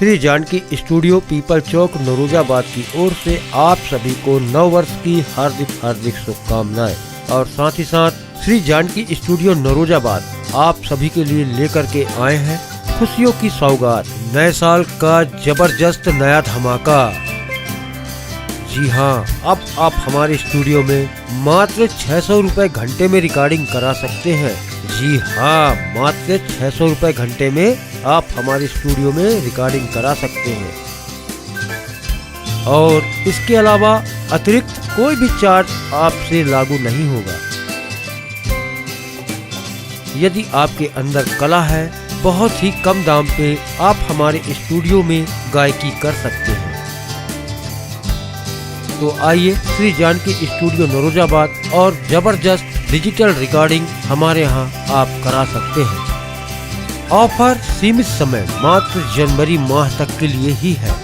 Shri Janaki studio people चौक नरोजाबाद की ओर से आप सभी को नव वर्ष की हार्दिक शुभकामनाएं। और साथ ही साथ श्री जानकी स्टूडियो नरोजाबाद आप सभी के लिए लेकर के आए हैं खुशियों की सौगात, नए साल का जबरदस्त नया धमाका। जी हाँ, अब आप हमारे स्टूडियो में मात्र 600 रुपए घंटे में रिकॉर्डिंग करा सकते हैं। जी हाँ, मात्र 600 रुपए घंटे में आप हमारे स्टूडियो में रिकॉर्डिंग करा सकते हैं। और इसके अलावा अतिरिक्त कोई भी चार्ज आपसे लागू नहीं होगा। यदि आपके अंदर कला है, बहुत ही कम दाम पे आप हमारे स्टूडियो में गायकी कर सकते हैं। तो आइए श्री जानकी स्टूडियो नरोजाबाद और जबरदस्त डिजिटल रिकॉर्डिंग हमारे यहाँ आप करा सकते हैं। ऑफर सीमित समय मात्र जनवरी माह तक के लिए ही है।